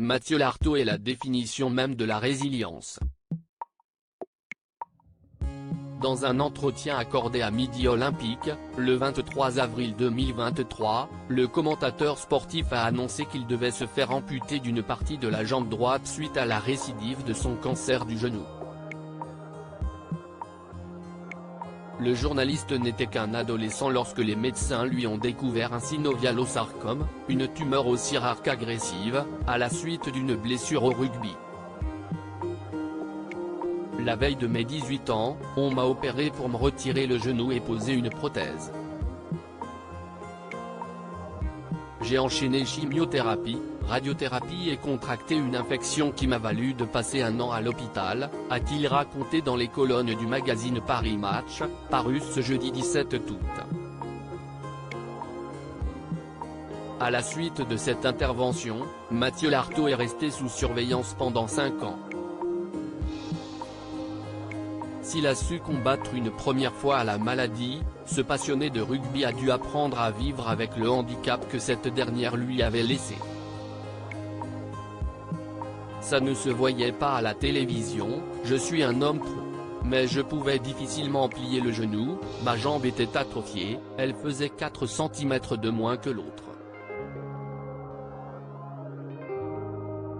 Mathieu Lartaud est la définition même de la résilience. Dans un entretien accordé à Midi Olympique, le 23 avril 2023, le commentateur sportif a annoncé qu'il devait se faire amputer d'une partie de la jambe droite suite à la récidive de son cancer du genou. Le journaliste n'était qu'un adolescent lorsque les médecins lui ont découvert un synovialosarcome, une tumeur aussi rare qu'agressive, à la suite d'une blessure au rugby. La veille de mes 18 ans, on m'a opéré pour me retirer le genou et poser une prothèse. J'ai enchaîné chimiothérapie, radiothérapie et contracté une infection qui m'a valu de passer 1 an à l'hôpital, a-t-il raconté dans les colonnes du magazine Paris Match, paru ce jeudi 17 août. À la suite de cette intervention, Mathieu Lartaud est resté sous surveillance pendant 5 ans. S'il a su combattre une première fois à la maladie, ce passionné de rugby a dû apprendre à vivre avec le handicap que cette dernière lui avait laissé. Ça ne se voyait pas à la télévision, je suis un homme pro. Mais je pouvais difficilement plier le genou, ma jambe était atrophiée, elle faisait 4 cm de moins que l'autre.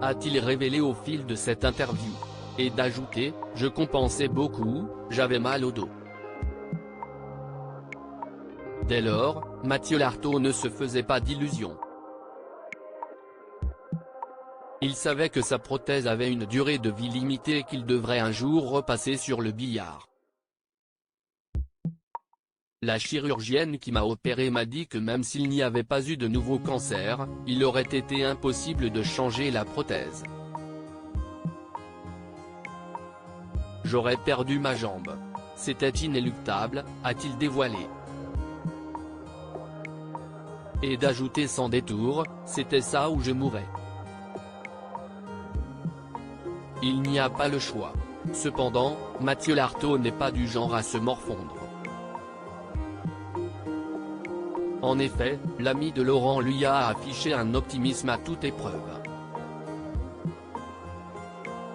A-t-il révélé au fil de cette interview. Et d'ajouter, je compensais beaucoup, j'avais mal au dos. Dès lors, Mathieu Lartaud ne se faisait pas d'illusions. Il savait que sa prothèse avait une durée de vie limitée et qu'il devrait un jour repasser sur le billard. La chirurgienne qui m'a opéré m'a dit que même s'il n'y avait pas eu de nouveau cancer, il aurait été impossible de changer la prothèse. J'aurais perdu ma jambe. C'était inéluctable, a-t-il dévoilé. Et d'ajouter sans détour, c'était ça ou je mourrais. Il n'y a pas le choix. Cependant, Mathieu Lartaud n'est pas du genre à se morfondre. En effet, l'ami de Laurent lui a affiché un optimisme à toute épreuve.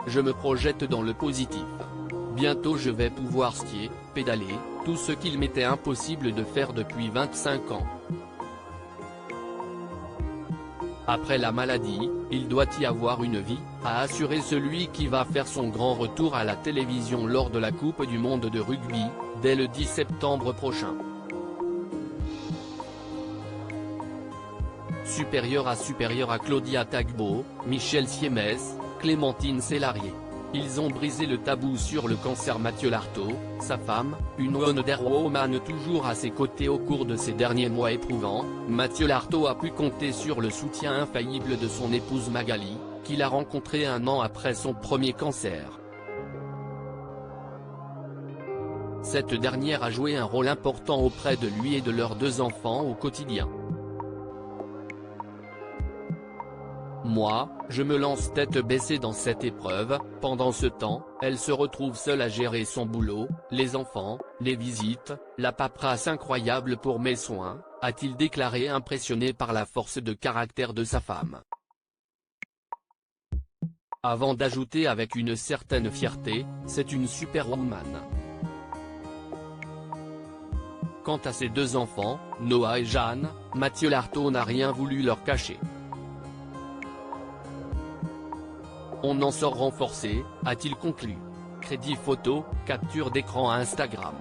Je me projette dans le positif. Bientôt je vais pouvoir skier, pédaler, tout ce qu'il m'était impossible de faire depuis 25 ans. Après la maladie, il doit y avoir une vie, a assuré celui qui va faire son grand retour à la télévision lors de la Coupe du monde de rugby, dès le 10 septembre prochain. Supérieur à Claudia Tagbo, Michel Siemès, Clémentine Célarié. Ils ont brisé le tabou sur le cancer. Mathieu Lartaud, sa femme, une Wonderwoman toujours à ses côtés au cours de ces derniers mois éprouvants, Mathieu Lartaud a pu compter sur le soutien infaillible de son épouse Magali, qu'il a rencontrée 1 an après son premier cancer. Cette dernière a joué un rôle important auprès de lui et de leurs 2 enfants au quotidien. Moi, je me lance tête baissée dans cette épreuve, pendant ce temps, elle se retrouve seule à gérer son boulot, les enfants, les visites, la paperasse incroyable pour mes soins, a-t-il déclaré impressionné par la force de caractère de sa femme. Avant d'ajouter avec une certaine fierté, c'est une superwoman. Quant à ses 2 enfants, Noah et Jeanne, Mathieu Lartaud n'a rien voulu leur cacher. On en sort renforcé, a-t-il conclu. Crédit photo, capture d'écran Instagram.